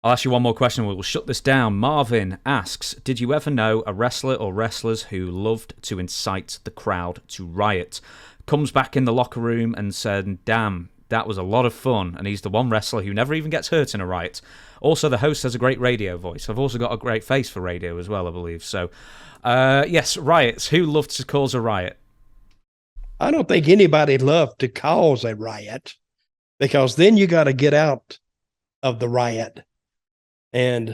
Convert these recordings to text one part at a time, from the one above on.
I'll ask you one more question. We'll shut this down. Marvin asks, did you ever know a wrestler or wrestlers who loved to incite the crowd to riot? Comes back in the locker room and said, damn, that was a lot of fun. And he's the one wrestler who never even gets hurt in a riot. Also, the host has a great radio voice. I've also got a great face for radio as well, I believe. So, yes, riots. Who loved to cause a riot? I don't think anybody loved to cause a riot, because then you got to get out of the riot. And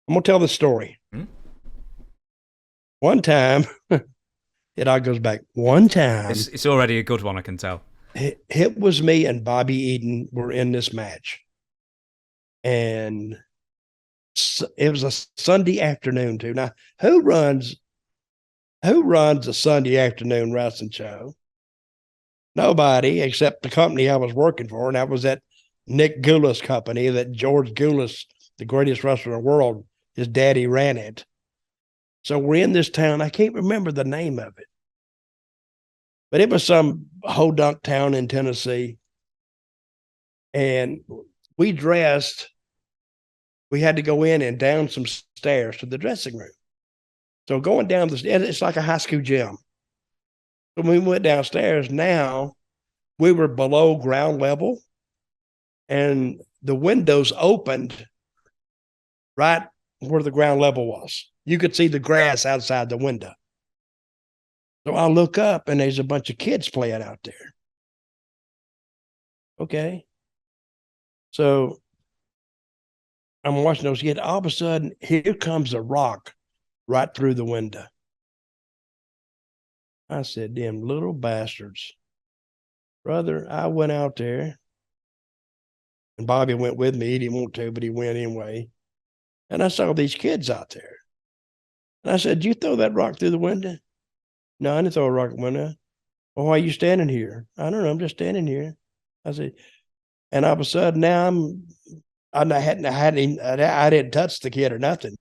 I'm going to tell the story. One time, it all goes back. One time. It's already a good one, I can tell. It was me and Bobby Eaton were in this match. And it was a Sunday afternoon, too. Now, who runs a Sunday afternoon wrestling show? Nobody, except the company I was working for, and that was that Nick Goulas company that George Goulas, the greatest wrestler in the world, his daddy ran it. So we're in this town. I can't remember the name of it, but it was some hodunk town in Tennessee. And we dressed. We had to go in and down some stairs to the dressing room. So going down the stairs, it's like a high school gym. So when we went downstairs, now we were below ground level, and the windows opened right where the ground level was. You could see the grass outside the window. So I look up, and there's a bunch of kids playing out there. Okay. So I'm watching those kids. All of a sudden, here comes a rock right through the window. I said, them little bastards. Brother, I went out there, and Bobby went with me. He didn't want to, but he went anyway. And I saw these kids out there. And I said, did you throw that rock through the window? No, I didn't throw a rock in the window. Well, why are you standing here? I don't know. I'm just standing here. I said, and all of a sudden now I didn't touch the kid or nothing.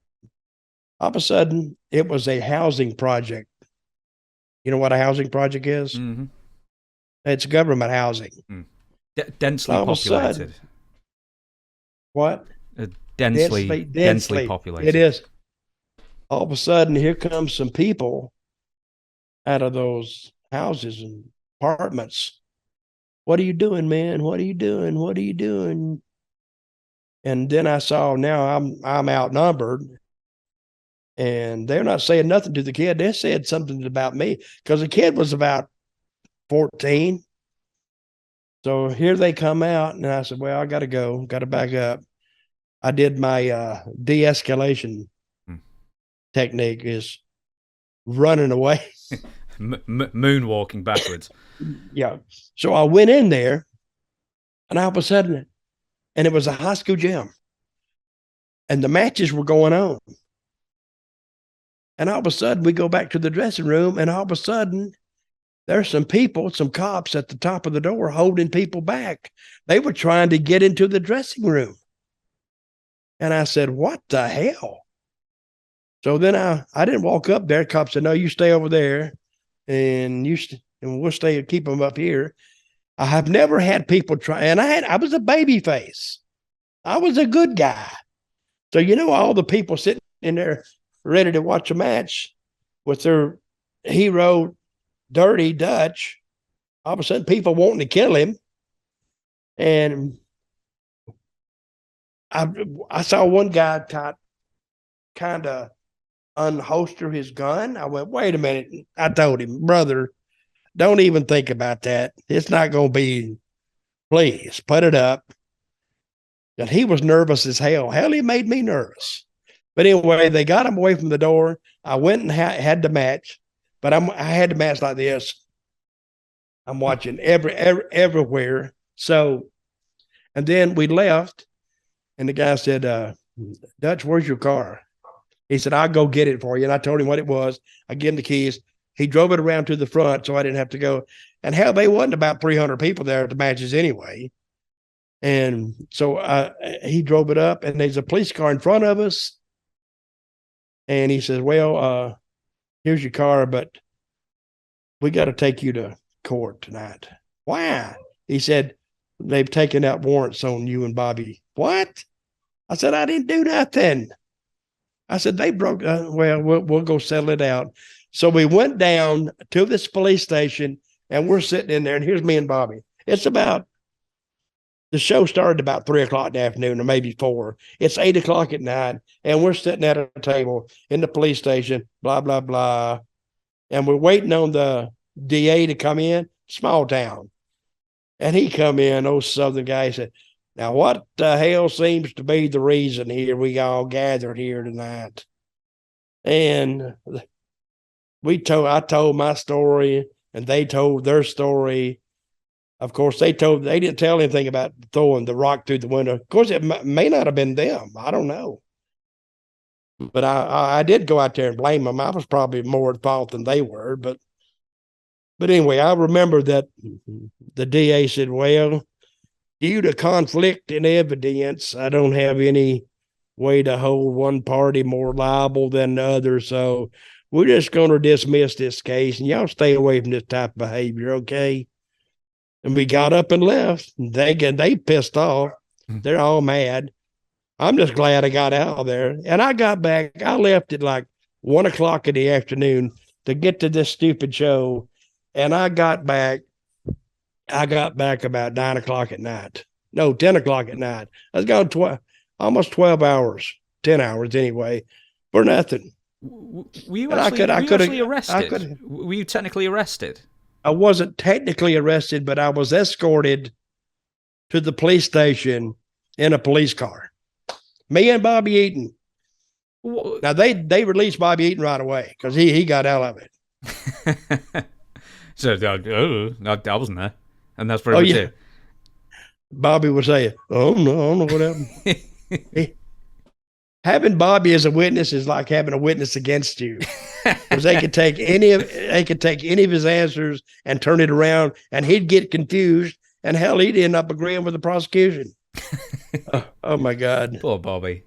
All of a sudden, it was a housing project. You know what a housing project is? Mm-hmm. It's government housing. Densely populated. What? Densely populated. It is. All of a sudden, here comes some people out of those houses and apartments. What are you doing, man? What are you doing? What are you doing? And then I saw, now I'm outnumbered, and they're not saying nothing to the kid. They said something about me, because the kid was about 14. So here they come out, and I said, well, I got to go, got to back up. I did my de-escalation technique, is running away. Moonwalking backwards. Yeah. So I went in there, and all of a sudden, and it was a high school gym, and the matches were going on. And all of a sudden, we go back to the dressing room, and all of a sudden, there's some people, some cops at the top of the door holding people back. They were trying to get into the dressing room. And I said, what the hell? So then I didn't walk up there. The cop said, no, you stay over there, and and we'll keep them up here. I have never had people try, and I was a baby face. I was a good guy. So, all the people sitting in there ready to watch a match with their hero, Dirty Dutch, all of a sudden people wanting to kill him. And I saw one guy kind of unholster his gun. I went, wait a minute. I told him, brother, don't even think about that. It's not going to be, please put it up. And he was nervous as hell. Hell, he made me nervous. But anyway, they got him away from the door. I went and had the match, but I had the match like this. I'm watching everywhere. So, and then we left, and the guy said, Dutch, where's your car? He said, I'll go get it for you. And I told him what it was. I gave him the keys. He drove it around to the front, so I didn't have to go. And hell, they wasn't about 300 people there at the matches anyway. And so he drove it up, and there's a police car in front of us. And he says, well, here's your car, but we got to take you to court tonight. Why? He said, they've taken out warrants on you and Bobby. What? I said, I didn't do nothing. I said, they broke, we'll go settle it out. So we went down to this police station, and we're sitting in there, and here's me and Bobby. The show started about 3:00 in the afternoon, or maybe 4. It's 8:00 at night, and we're sitting at a table in the police station, blah, blah, blah. And we're waiting on the DA to come in, small town. And he come in, old Southern guy, said, now what the hell seems to be the reason here we all gathered here tonight? And I told my story, and they told their story. Of course, they didn't tell anything about throwing the rock through the window. Of course, it may not have been them. I don't know. But I did go out there and blame them. I was probably more at fault than they were. But anyway, I remember that the DA said, well, due to conflict in evidence, I don't have any way to hold one party more liable than the other. So we're just going to dismiss this case, and y'all stay away from this type of behavior, okay? And we got up and left. They pissed off. They're all mad. I'm just glad I got out of there. And I got back. I left at like 1:00 in the afternoon to get to this stupid show. And I got back about 9:00 at night. No, 10:00 at night. I was gone almost 12 hours, 10 hours anyway, for nothing. Were you actually arrested? Were you technically arrested? I wasn't technically arrested, but I was escorted to the police station in a police car. Me and Bobby Eaton. Now they released Bobby Eaton right away because he got out of it. So I wasn't there, and that's pretty much it. Bobby would say, "Oh no, I don't know what happened." Having Bobby as a witness is like having a witness against you, because they could take any of his answers and turn it around, and he'd get confused, and hell, he'd end up agreeing with the prosecution. Oh my God, poor Bobby.